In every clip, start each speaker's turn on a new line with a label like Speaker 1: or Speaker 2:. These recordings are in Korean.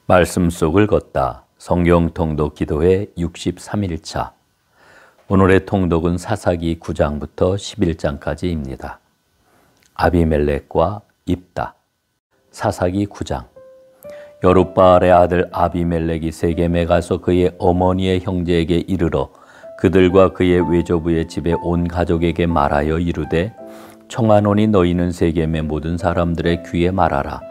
Speaker 1: 말씀 속을 걷다. 성경 통독 기도회 63일차. 오늘의 통독은 사사기 9장부터 11장까지입니다. 아비멜렉과 입다. 사사기 9장. 여룻바알의 아들 아비멜렉이 세겜에 가서 그의 어머니의 형제에게 이르러 그들과 그의 외조부의 집에 온 가족에게 말하여 이르되 청하노니 너희는 세겜의 모든 사람들의 귀에 말하라.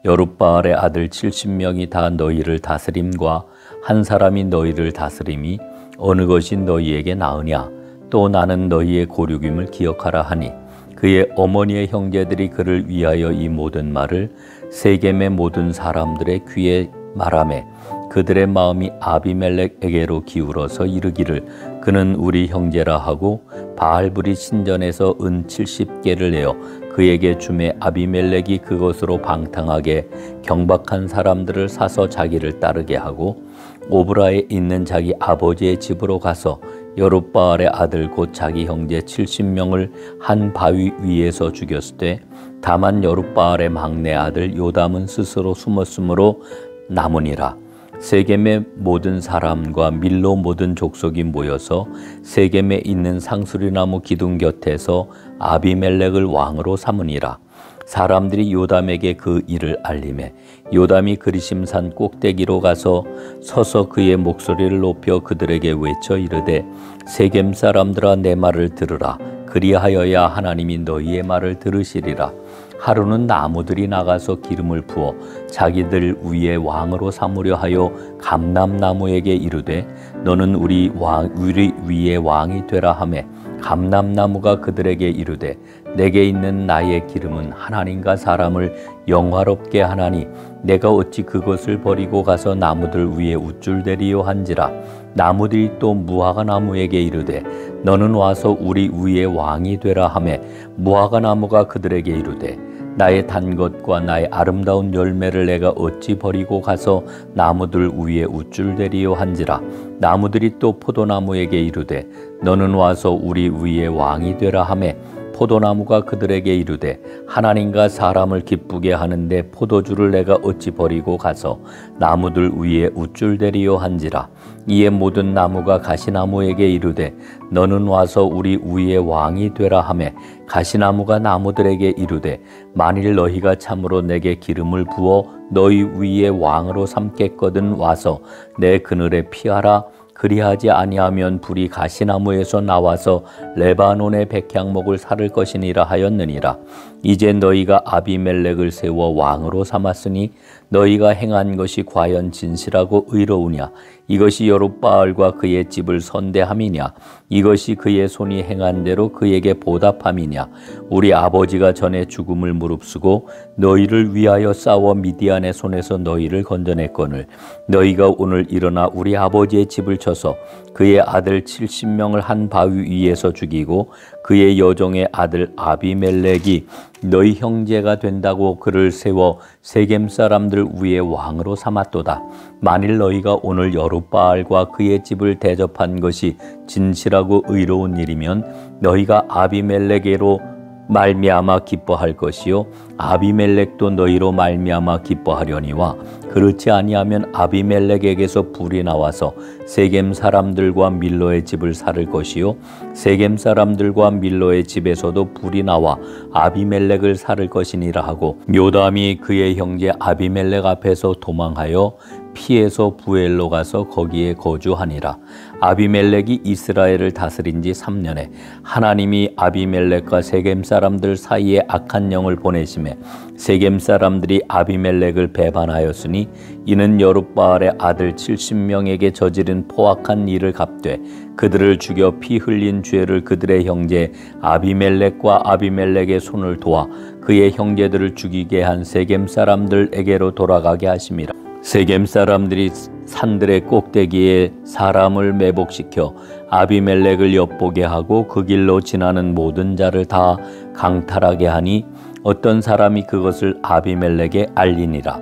Speaker 1: 여룻바알의 아들 70명이 다 너희를 다스림과 한 사람이 너희를 다스림이 어느 것이 너희에게 나으냐. 또 나는 너희의 고륙임을 기억하라 하니 그의 어머니의 형제들이 그를 위하여 이 모든 말을 세겜의 모든 사람들의 귀에 말하매 그들의 마음이 아비멜렉에게로 기울어서 이르기를 그는 우리 형제라 하고 바알불이 신전에서 은 70개를 내어 그에게 주매 아비멜렉이 그것으로 방탕하게 경박한 사람들을 사서 자기를 따르게 하고 오브라에 있는 자기 아버지의 집으로 가서 여룻바알의 아들 곧 자기 형제 70명을 한 바위 위에서 죽였을 때 다만 여룻바알의 막내 아들 요담은 스스로 숨었으므로 남으니라. 세겜의 모든 사람과 밀로 모든 족속이 모여서 세겜에 있는 상수리나무 기둥 곁에서 아비멜렉을 왕으로 삼으니라. 사람들이 요담에게 그 일을 알림해 요담이 그리심산 꼭대기로 가서 서서 그의 목소리를 높여 그들에게 외쳐 이르되 세겜 사람들아 내 말을 들으라. 그리하여야 하나님이 너희의 말을 들으시리라. 하루는 나무들이 나가서 기름을 부어 자기들 위에 왕으로 삼으려 하여 감람나무에게 이르되 너는 우리 위에 왕이 되라 하매 감람나무가 그들에게 이르되 내게 있는 나의 기름은 하나님과 사람을 영화롭게 하나니 내가 어찌 그것을 버리고 가서 나무들 위에 우쭐대리요 한지라. 나무들이 또 무화과 나무에게 이르되 너는 와서 우리 위에 왕이 되라 하매 무화과 나무가 그들에게 이르되 나의 단 것과 나의 아름다운 열매를 내가 어찌 버리고 가서 나무들 위에 우쭐대리요 한지라. 나무들이 또 포도나무에게 이르되 너는 와서 우리 위에 왕이 되라 하매 포도나무가 그들에게 이르되 하나님과 사람을 기쁘게 하는데 포도주를 내가 어찌 버리고 가서 나무들 위에 우쭐대리요 한지라. 이에 모든 나무가 가시나무에게 이르되 너는 와서 우리 위에 왕이 되라 하매 가시나무가 나무들에게 이르되 만일 너희가 참으로 내게 기름을 부어 너희 위에 왕으로 삼겠거든 와서 내 그늘에 피하라. 그리하지 아니하면 불이 가시나무에서 나와서 레바논의 백향목을 사를 것이니라 하였느니라. 이제 너희가 아비멜렉을 세워 왕으로 삼았으니 너희가 행한 것이 과연 진실하고 의로우냐. 이것이 여룻바알과 그의 집을 선대함이냐. 이것이 그의 손이 행한 대로 그에게 보답함이냐. 우리 아버지가 전에 죽음을 무릅쓰고 너희를 위하여 싸워 미디안의 손에서 너희를 건져냈거늘 너희가 오늘 일어나 우리 아버지의 집을 쳐서 그의 아들 70명을 한 바위 위에서 죽이고 그의 여종의 아들 아비멜렉이 너희 형제가 된다고 그를 세워 세겜 사람들 위에 왕으로 삼았도다. 만일 너희가 오늘 여룻바알과 그의 집을 대접한 것이 진실하고 의로운 일이면 너희가 아비멜렉에로 말미암아 기뻐할 것이요 아비멜렉도 너희로 말미암아 기뻐하려니와 그렇지 아니하면 아비멜렉에게서 불이 나와서 세겜 사람들과 밀로의 집을 살을 것이요 세겜 사람들과 밀로의 집에서도 불이 나와 아비멜렉을 살을 것이니라 하고 요담이 그의 형제 아비멜렉 앞에서 도망하여 피해서 부엘로 가서 거기에 거주하니라. 아비멜렉이 이스라엘을 다스린 지 3년에 하나님이 아비멜렉과 세겜 사람들 사이에 악한 영을 보내심에 세겜 사람들이 아비멜렉을 배반하였으니 이는 여룻바알의 아들 70명에게 저지른 포악한 일을 갚되 그들을 죽여 피 흘린 죄를 그들의 형제 아비멜렉과 아비멜렉의 손을 도와 그의 형제들을 죽이게 한 세겜 사람들에게로 돌아가게 하심이라. 세겜 사람들이 산들의 꼭대기에 사람을 매복시켜 아비멜렉을 엿보게 하고 그 길로 지나는 모든 자를 다 강탈하게 하니 어떤 사람이 그것을 아비멜렉에 알리니라.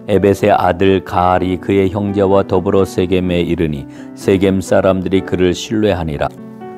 Speaker 1: 에벳의 아들 가알이 그의 형제와 더불어 세겜에 이르니 세겜 사람들이 그를 신뢰하니라.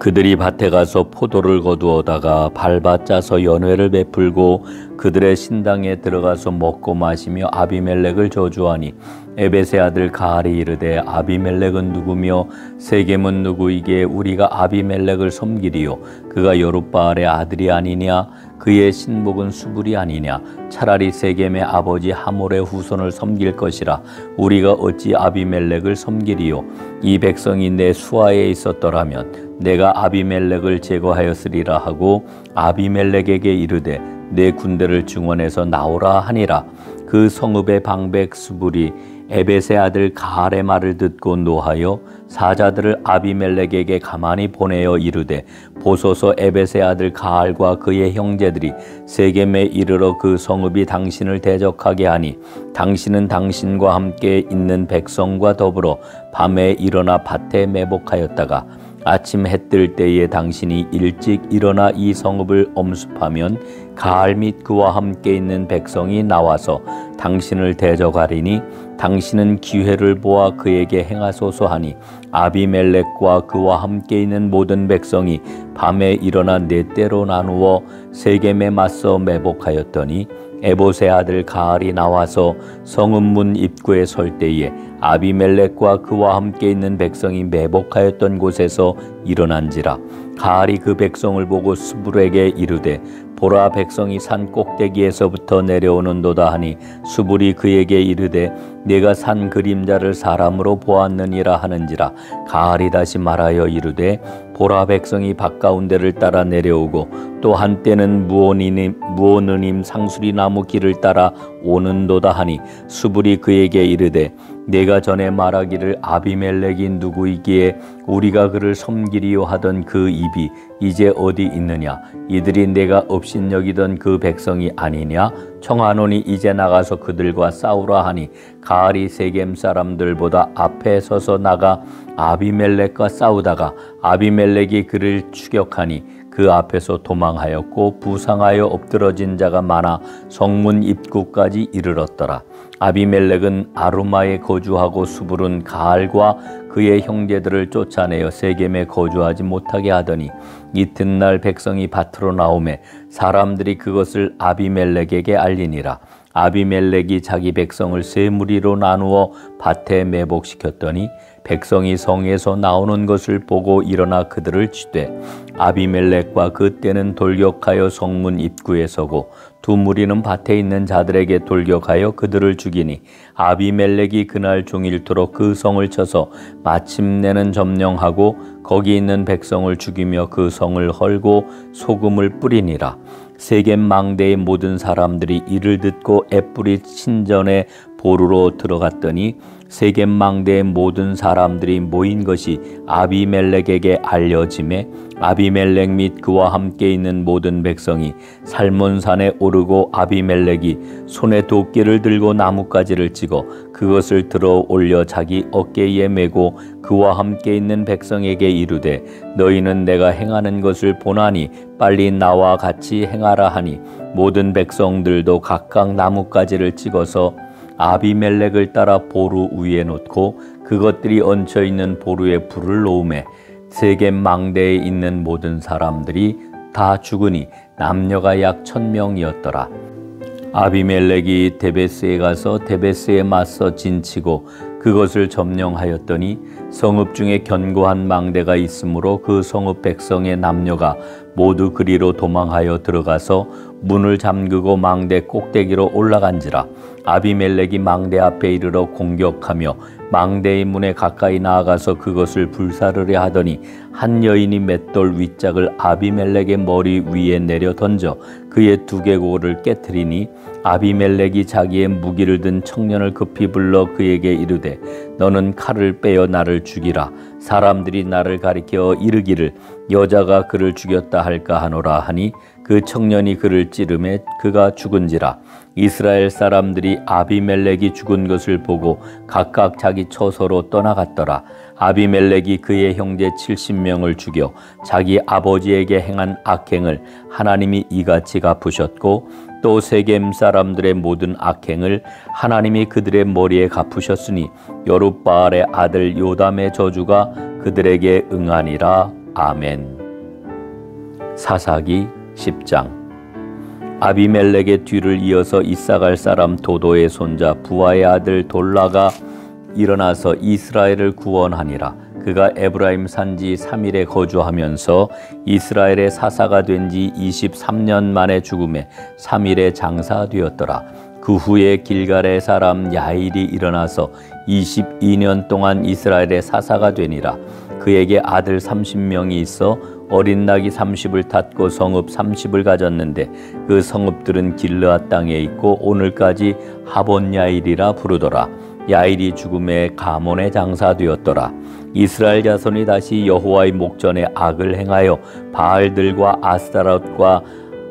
Speaker 1: 그들이 밭에 가서 포도를 거두어다가 밟아 짜서 연회를 베풀고 그들의 신당에 들어가서 먹고 마시며 아비멜렉을 저주하니 에벳의 아들 가알이 이르되 아비멜렉은 누구며 세겜은 누구이기에 우리가 아비멜렉을 섬기리요 그가 여룻바알의 아들이 아니냐 그의 신복은 수불이 아니냐 차라리 세겜의 아버지 하몰의 후손을 섬길 것이라 우리가 어찌 아비멜렉을 섬기리요 이 백성이 내 수하에 있었더라면 내가 아비멜렉을 제거하였으리라 하고 아비멜렉에게 이르되 내 군대를 증원해서 나오라 하니라. 그 성읍의 방백 수불이 에벳의 아들 가알의 말을 듣고 노하여 사자들을 아비멜렉에게 가만히 보내어 이르되 보소서 에벳의 아들 가알과 그의 형제들이 세겜에 이르러 그 성읍이 당신을 대적하게 하니 당신은 당신과 함께 있는 백성과 더불어 밤에 일어나 밭에 매복하였다가 아침 해 뜰 때에 당신이 일찍 일어나 이 성읍을 엄습하면 가알 및 그와 함께 있는 백성이 나와서 당신을 대적하리니 당신은 기회를 보아 그에게 행하소서 하니 아비멜렉과 그와 함께 있는 모든 백성이 밤에 일어나 네 때로 나누어 세겜에 맞서 매복하였더니 에봇의 아들 가알이 나와서 성읍 문 입구에 설 때에 아비멜렉과 그와 함께 있는 백성이 매복하였던 곳에서 일어난지라. 가알이 그 백성을 보고 수불에게 이르되 보라 백성이 산 꼭대기에서부터 내려오는도다 하니 수불이 그에게 이르되 내가 산 그림자를 사람으로 보았느니라 하는지라. 가알이 다시 말하여 이르되 보라 백성이 밭가운데를 따라 내려오고 또 한때는 무오느님 상수리 나무 길을 따라 오는도다 하니 수불이 그에게 이르되 내가 전에 말하기를 아비멜렉이 누구이기에 우리가 그를 섬기리요 하던 그 입이 이제 어디 있느냐 이들이 내가 업신여기던 그 백성이 아니냐 청하노니 이제 나가서 그들과 싸우라 하니 가알이 세겜 사람들보다 앞에 서서 나가 아비멜렉과 싸우다가 아비멜렉이 그를 추격하니 그 앞에서 도망하였고 부상하여 엎드러진 자가 많아 성문 입구까지 이르렀더라. 아비멜렉은 아루마에 거주하고 수불은 가알과 그의 형제들을 쫓아내어 세겜에 거주하지 못하게 하더니 이튿날 백성이 밭으로 나오매 사람들이 그것을 아비멜렉에게 알리니라. 아비멜렉이 자기 백성을 세 무리로 나누어 밭에 매복시켰더니 백성이 성에서 나오는 것을 보고 일어나 그들을 치되 아비멜렉과 그때는 돌격하여 성문 입구에 서고 두 무리는 밭에 있는 자들에게 돌격하여 그들을 죽이니 아비멜렉이 그날 종일토록 그 성을 쳐서 마침내는 점령하고 거기 있는 백성을 죽이며 그 성을 헐고 소금을 뿌리니라. 세겜 망대의 모든 사람들이 이를 듣고 햇불이 신전에 보루로 들어갔더니 세겜 망대의 모든 사람들이 모인 것이 아비멜렉에게 알려지매 아비멜렉 및 그와 함께 있는 모든 백성이 살몬산에 오르고 아비멜렉이 손에 도끼를 들고 나뭇가지를 찍어 그것을 들어 올려 자기 어깨에 메고 그와 함께 있는 백성에게 이르되 너희는 내가 행하는 것을 보나니 빨리 나와 같이 행하라 하니 모든 백성들도 각각 나뭇가지를 찍어서 아비멜렉을 따라 보루 위에 놓고 그것들이 얹혀 있는 보루에 불을 놓음에 세겜 망대에 있는 모든 사람들이 다 죽으니 남녀가 약 1000명이었더라. 아비멜렉이 데베스에 가서 데베스에 맞서 진치고 그것을 점령하였더니 성읍 중에 견고한 망대가 있으므로 그 성읍 백성의 남녀가 모두 그리로 도망하여 들어가서 문을 잠그고 망대 꼭대기로 올라간지라. 아비멜렉이 망대 앞에 이르러 공격하며 망대의 문에 가까이 나아가서 그것을 불사르려 하더니 한 여인이 맷돌 윗짝을 아비멜렉의 머리 위에 내려 던져 그의 두개골을 깨트리니 아비멜렉이 자기의 무기를 든 청년을 급히 불러 그에게 이르되 너는 칼을 빼어 나를 죽이라. 사람들이 나를 가리켜 이르기를 여자가 그를 죽였다 할까 하노라 하니 그 청년이 그를 찌르매 그가 죽은지라. 이스라엘 사람들이 아비멜렉이 죽은 것을 보고 각각 자기 처소로 떠나갔더라. 아비멜렉이 그의 형제 70명을 죽여 자기 아버지에게 행한 악행을 하나님이 이같이 갚으셨고 또 세겜 사람들의 모든 악행을 하나님이 그들의 머리에 갚으셨으니 여룻바알의 아들 요담의 저주가 그들에게 응하니라. 아멘. 사사기 10장. 아비멜렉의 뒤를 이어서 이사갈 사람 도도의 손자 부하의 아들 돌라가 일어나서 이스라엘을 구원하니라. 그가 에브라임 산지 3일에 거주하면서 이스라엘의 사사가 된 지 23년 만에 죽음에 3일에 장사되었더라. 그 후에 길갈의 사람 야일이 일어나서 22년 동안 이스라엘의 사사가 되니라. 그에게 아들 30명이 있어 어린 나귀 30을 탔고 성읍 30을 가졌는데 그 성읍들은 길르앗 땅에 있고 오늘까지 하본 야일이라 부르더라. 야일이 죽음에 가몬에 장사되었더라. 이스라엘 자손이 다시 여호와의 목전에 악을 행하여 바알들과 아스타롯과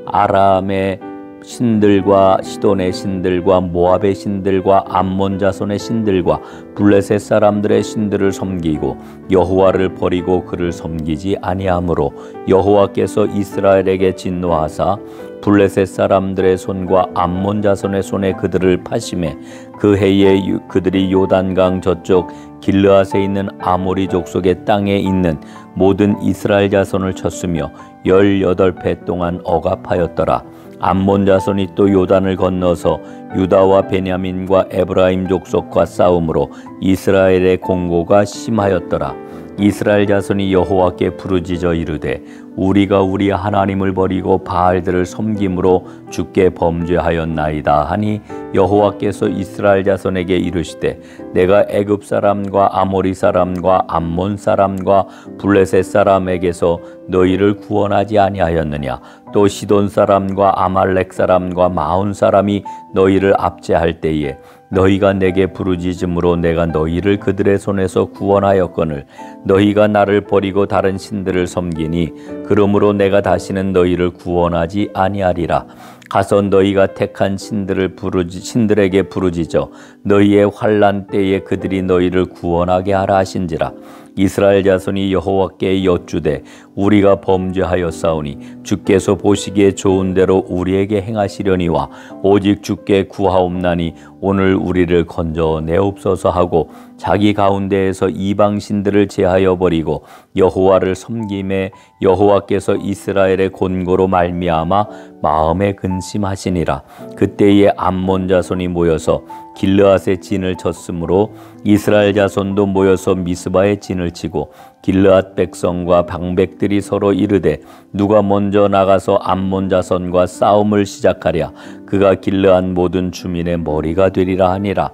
Speaker 1: 아람의 신들과 시돈의 신들과 모압의 신들과 암몬 자손의 신들과 블레셋 사람들의 신들을 섬기고 여호와를 버리고 그를 섬기지 아니하므로 여호와께서 이스라엘에게 진노하사 블레셋 사람들의 손과 암몬 자손의 손에 그들을 파심해 그 해에 그들이 요단강 저쪽 길르앗에 있는 아모리 족속의 땅에 있는 모든 이스라엘 자손을 쳤으며 18배 동안 억압하였더라. 암몬 자손이 또 요단을 건너서 유다와 베냐민과 에브라임 족속과 싸움으로 이스라엘의 공고가 심하였더라. 이스라엘 자손이 여호와께 부르짖어 이르되 우리가 우리 하나님을 버리고 바알들을 섬김으로 주께 범죄하였나이다 하니 여호와께서 이스라엘 자손에게 이르시되 내가 애굽 사람과 아모리 사람과 암몬 사람과 블레셋 사람에게서 너희를 구원하지 아니하였느냐. 또 시돈 사람과 아말렉 사람과 마온 사람이 너희를 압제할 때에 너희가 내게 부르짖음으로 내가 너희를 그들의 손에서 구원하였거늘 너희가 나를 버리고 다른 신들을 섬기니 그러므로 내가 다시는 너희를 구원하지 아니하리라. 가서 너희가 택한 신들에게 부르짖어 너희의 환난 때에 그들이 너희를 구원하게 하라 하신지라. 이스라엘 자손이 여호와께 여쭈되 우리가 범죄하였사오니 주께서 보시기에 좋은 대로 우리에게 행하시려니와 오직 주께 구하옵나니 오늘 우리를 건져내옵소서 하고 자기 가운데에서 이방 신들을 제하여 버리고 여호와를 섬김에 여호와께서 이스라엘의 곤고로 말미암아 마음에 근심하시니라. 그때에 암몬 자손이 모여서 길르앗의 진을 쳤으므로 이스라엘 자손도 모여서 미스바의 진을 치고 길르앗 백성과 방백들이 서로 이르되 누가 먼저 나가서 암몬 자손과 싸움을 시작하랴. 그가 길르앗 모든 주민의 머리가 되리라 하니라.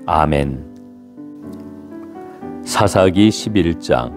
Speaker 1: 아멘. 사사기 11장.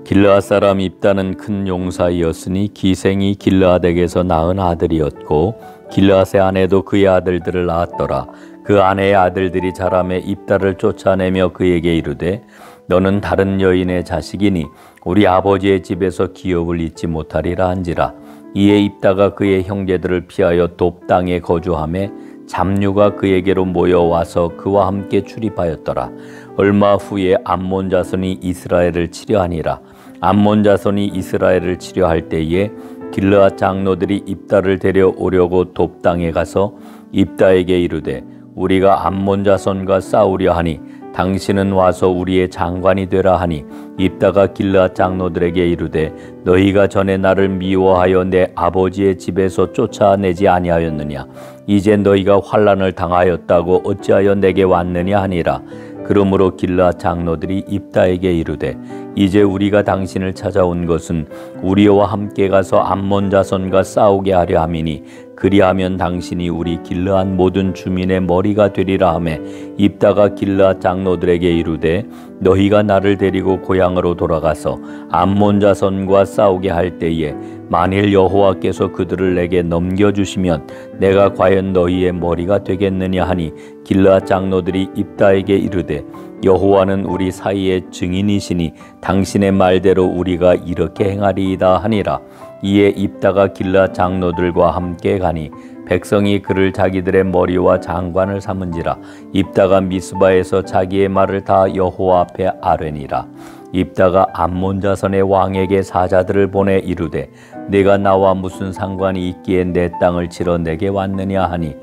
Speaker 1: 길르앗 사람 입다는 큰 용사이었으니 기생이 길르앗에게서 낳은 아들이었고 길르앗의 아내도 그의 아들들을 낳았더라. 그 아내의 아들들이 자라매 입다를 쫓아내며 그에게 이르되 너는 다른 여인의 자식이니 우리 아버지의 집에서 기업을 잊지 못하리라 한지라. 이에 입다가 그의 형제들을 피하여 돕 땅에 거주하매 잡류가 그에게로 모여와서 그와 함께 출입하였더라. 얼마 후에 암몬 자손이 이스라엘을 치려하니라. 암몬 자손이 이스라엘을 치려할 때에 길르앗 장로들이 입다를 데려오려고 돕 땅에 가서 입다에게 이르되 우리가 암몬 자손과 싸우려 하니 당신은 와서 우리의 장관이 되라 하니 입다가 길르앗 장로들에게 이르되 너희가 전에 나를 미워하여 내 아버지의 집에서 쫓아내지 아니하였느냐. 이제 너희가 환난을 당하였다고 어찌하여 내게 왔느냐 하니라. 그러므로 길르앗 장로들이 입다에게 이르되 이제 우리가 당신을 찾아온 것은 우리와 함께 가서 암몬 자손과 싸우게 하려 함이니 그리하면 당신이 우리 길르앗 모든 주민의 머리가 되리라 하매 입다가 길르앗 장로들에게 이르되 너희가 나를 데리고 고향으로 돌아가서 암몬 자손과 싸우게 할 때에 만일 여호와께서 그들을 내게 넘겨주시면 내가 과연 너희의 머리가 되겠느냐 하니 길르앗 장로들이 입다에게 이르되 여호와는 우리 사이의 증인이시니 당신의 말대로 우리가 이렇게 행하리이다 하니라. 이에 입다가 길르앗 장로들과 함께 가니 백성이 그를 자기들의 머리와 장관을 삼은지라. 입다가 미스바에서 자기의 말을 다 여호와 앞에 아뢰니라. 입다가 암몬 자손의 왕에게 사자들을 보내 이르되 내가 나와 무슨 상관이 있기에 내 땅을 치러 내게 왔느냐 하니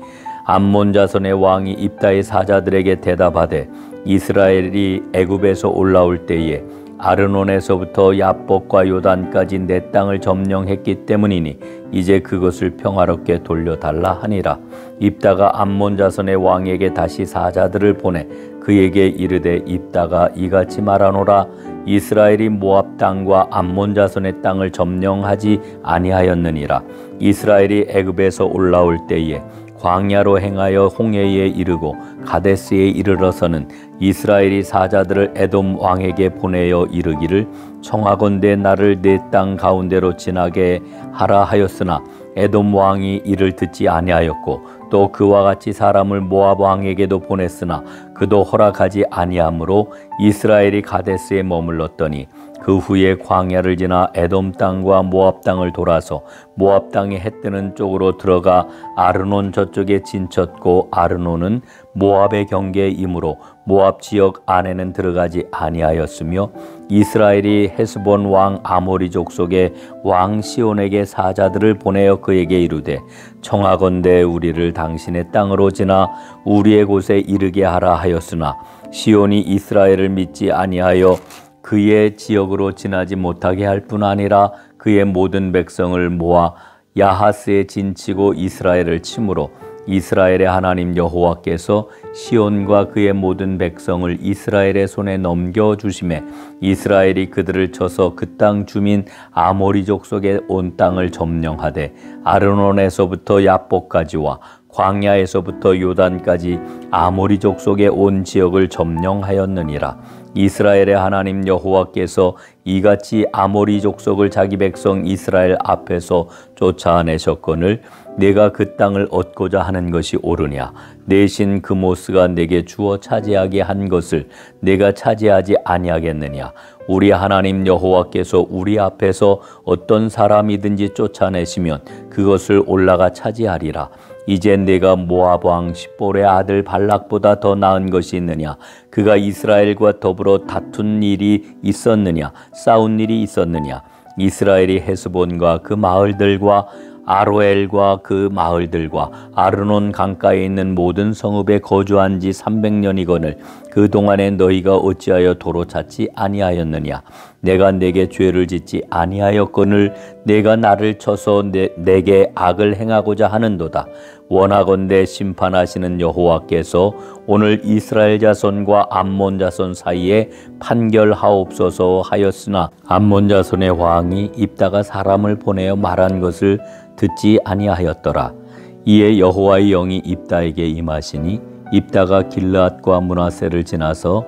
Speaker 1: 암몬 자손의 왕이 입다의 사자들에게 대답하되 이스라엘이 애굽에서 올라올 때에 아르논에서부터 야복과 요단까지 내 땅을 점령했기 때문이니 이제 그것을 평화롭게 돌려달라 하니라. 입다가 암몬 자손의 왕에게 다시 사자들을 보내 그에게 이르되 입다가 이같이 말하노라. 이스라엘이 모압 땅과 암몬 자손의 땅을 점령하지 아니하였느니라. 이스라엘이 애굽에서 올라올 때에 광야로 행하여 홍해에 이르고 가데스에 이르러서는 이스라엘이 사자들을 에돔 왕에게 보내어 이르기를 청하건대 나를 내 땅 가운데로 지나게 하라 하였으나 에돔 왕이 이를 듣지 아니하였고 또 그와 같이 사람을 모압 왕에게도 보냈으나 그도 허락하지 아니하므로 이스라엘이 가데스에 머물렀더니 그 후에 광야를 지나 에돔 땅과 모압 땅을 돌아서 모압 땅에 해 뜨는 쪽으로 들어가 아르논 저쪽에 진쳤고 아르논은 모압의 경계이므로 모압 지역 안에는 들어가지 아니하였으며 이스라엘이 헤스본 왕 아모리 족속의 왕 시온에게 사자들을 보내어 그에게 이르되 청하건대 우리를 당신의 땅으로 지나 우리의 곳에 이르게 하라 하였으나 시온이 이스라엘을 믿지 아니하여 그의 지역으로 지나지 못하게 할 뿐 아니라 그의 모든 백성을 모아 야하스에 진치고 이스라엘을 치므로 이스라엘의 하나님 여호와께서 시온과 그의 모든 백성을 이스라엘의 손에 넘겨주심에 이스라엘이 그들을 쳐서 그 땅 주민 아모리 족속의 온 땅을 점령하되 아르논에서부터 야복까지와 광야에서부터 요단까지 아모리 족속의 온 지역을 점령하였느니라. 이스라엘의 하나님 여호와께서 이같이 아모리 족속을 자기 백성 이스라엘 앞에서 쫓아내셨거늘 내가 그 땅을 얻고자 하는 것이 옳으냐? 내 신 그모스가 내게 주어 차지하게 한 것을 내가 차지하지 아니하겠느냐? 우리 하나님 여호와께서 우리 앞에서 어떤 사람이든지 쫓아내시면 그것을 올라가 차지하리라. 이제 내가 모압 왕 십볼의 아들 발락보다 더 나은 것이 있느냐? 그가 이스라엘과 더불어 다툰 일이 있었느냐? 싸운 일이 있었느냐? 이스라엘이 헤스본과 그 마을들과 아로엘과 그 마을들과 아르논 강가에 있는 모든 성읍에 거주한 지 300년이거늘 그 동안에 너희가 어찌하여 도로 찾지 아니하였느냐? 내가 내게 죄를 짓지 아니하였거늘 내가 나를 쳐서 내게 악을 행하고자 하는도다. 원하건대 심판하시는 여호와께서 오늘 이스라엘 자손과 암몬 자손 사이에 판결하옵소서 하였으나 암몬 자손의 왕이 입다가 사람을 보내어 말한 것을 듣지 아니하였더라. 이에 여호와의 영이 입다에게 임하시니 입다가 길르앗과 므낫세를 지나서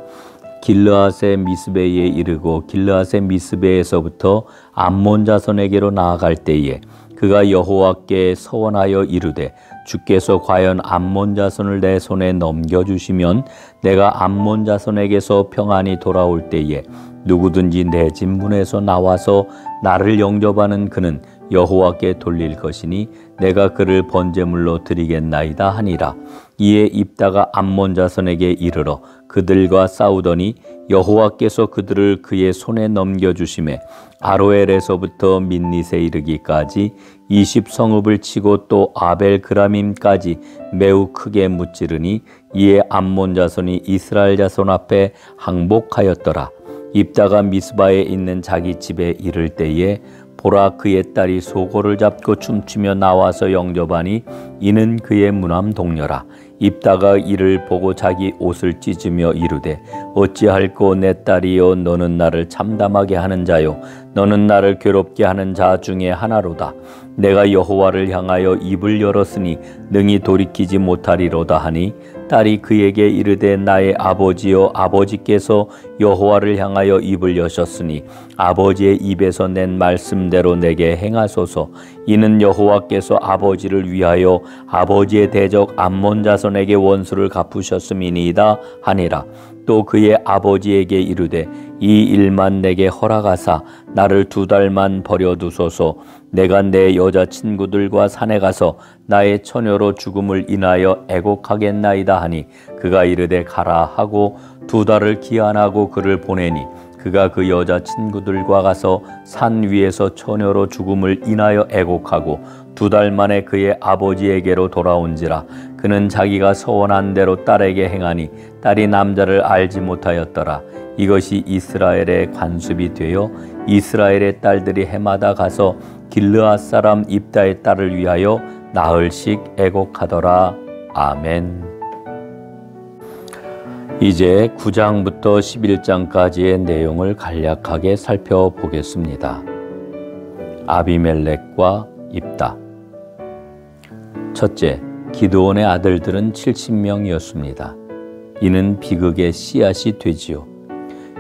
Speaker 1: 길르앗의 미스베에 이르고 길르앗의 미스베에서부터 암몬 자손에게로 나아갈 때에 그가 여호와께 서원하여 이르되 주께서 과연 암몬 자손을 내 손에 넘겨주시면 내가 암몬 자손에게서 평안히 돌아올 때에 누구든지 내 집 문에서 나와서 나를 영접하는 그는 여호와께 돌릴 것이니 내가 그를 번제물로 드리겠나이다 하니라. 이에 입다가 암몬 자손에게 이르러 그들과 싸우더니 여호와께서 그들을 그의 손에 넘겨주심에 아로엘에서부터 민닛에 이르기까지 20성읍을 치고 또 아벨 그라밈까지 매우 크게 무찌르니 이에 암몬 자손이 이스라엘 자손 앞에 항복하였더라. 입다가 미스바에 있는 자기 집에 이를 때에 보라 그의 딸이 소고를 잡고 춤추며 나와서 영접하니 이는 그의 무남 동료라. 입다가 이를 보고 자기 옷을 찢으며 이르되 어찌할꼬 내 딸이여 너는 나를 참담하게 하는 자요 너는 나를 괴롭게 하는 자 중에 하나로다. 내가 여호와를 향하여 입을 열었으니 능히 돌이키지 못하리로다 하니 딸이 그에게 이르되 나의 아버지여 아버지께서 여호와를 향하여 입을 여셨으니 아버지의 입에서 낸 말씀대로 내게 행하소서. 이는 여호와께서 아버지를 위하여 아버지의 대적 암몬 자손에게 원수를 갚으셨음이니이다 하니라. 또 그의 아버지에게 이르되 이 일만 내게 허락하사 나를 2달만 버려두소서. 내가 내 여자친구들과 산에 가서 나의 처녀로 죽음을 인하여 애곡하겠나이다 하니 그가 이르되 가라 하고 2달을 기한하고 그를 보내니 그가 그 여자친구들과 가서 산 위에서 처녀로 죽음을 인하여 애곡하고 2달 만에 그의 아버지에게로 돌아온지라. 그는 자기가 서원한 대로 딸에게 행하니 딸이 남자를 알지 못하였더라. 이것이 이스라엘의 관습이 되어 이스라엘의 딸들이 해마다 가서 길르앗 사람 입다의 딸을 위하여 나흘씩 애곡하더라. 아멘. 이제 9장부터 11장까지의 내용을 간략하게 살펴보겠습니다. 아비멜렉과 입다. 첫째, 기드온의 아들들은 70명이었습니다. 이는 비극의 씨앗이 되지요.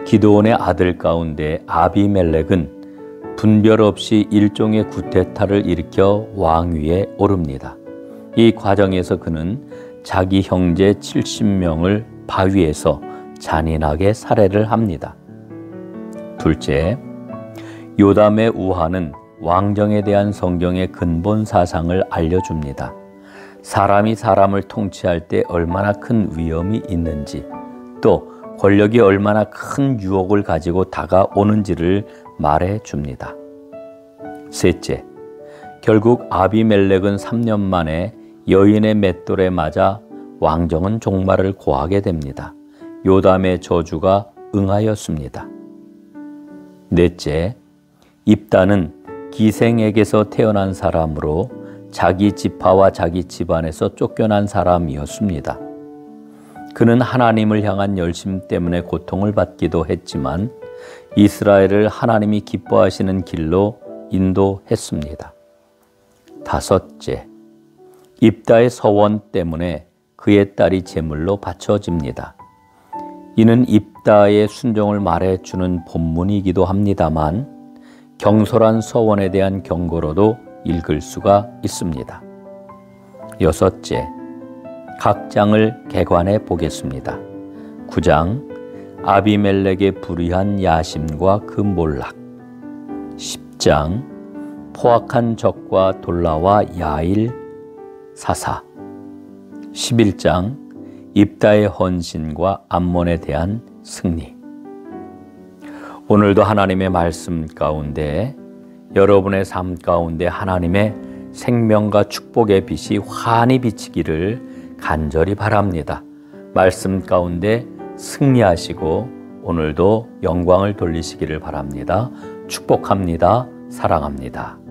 Speaker 1: 기드온의 아들 가운데 아비멜렉은 분별 없이 일종의 구테타를 일으켜 왕위에 오릅니다. 이 과정에서 그는 자기 형제 70명을 바위에서 잔인하게 살해를 합니다. 둘째, 요담의 우화는 왕정에 대한 성경의 근본 사상을 알려줍니다. 사람이 사람을 통치할 때 얼마나 큰 위험이 있는지, 또 권력이 얼마나 큰 유혹을 가지고 다가오는지를 말해줍니다. 셋째, 결국 아비멜렉은 3년 만에 여인의 맷돌에 맞아 왕정은 종말을 고하게 됩니다. 요담의 저주가 응하였습니다. 넷째, 입다는 기생에게서 태어난 사람으로 자기 지파와 자기 집안에서 쫓겨난 사람이었습니다. 그는 하나님을 향한 열심 때문에 고통을 받기도 했지만 이스라엘을 하나님이 기뻐하시는 길로 인도했습니다. 다섯째, 입다의 서원 때문에 그의 딸이 제물로 바쳐집니다. 이는 입다의 순종을 말해주는 본문이기도 합니다만 경솔한 서원에 대한 경고로도 읽을 수가 있습니다. 여섯째, 각 장을 개관해 보겠습니다. 9장, 아비멜렉의 불의한 야심과 그 몰락. 10장, 포악한 적과 돌라와 야일 사사. 11장, 입다의 헌신과 암몬에 대한 승리. 오늘도 하나님의 말씀 가운데 여러분의 삶 가운데 하나님의 생명과 축복의 빛이 환히 비치기를 간절히 바랍니다. 말씀 가운데 승리하시고 오늘도 영광을 돌리시기를 바랍니다. 축복합니다. 사랑합니다.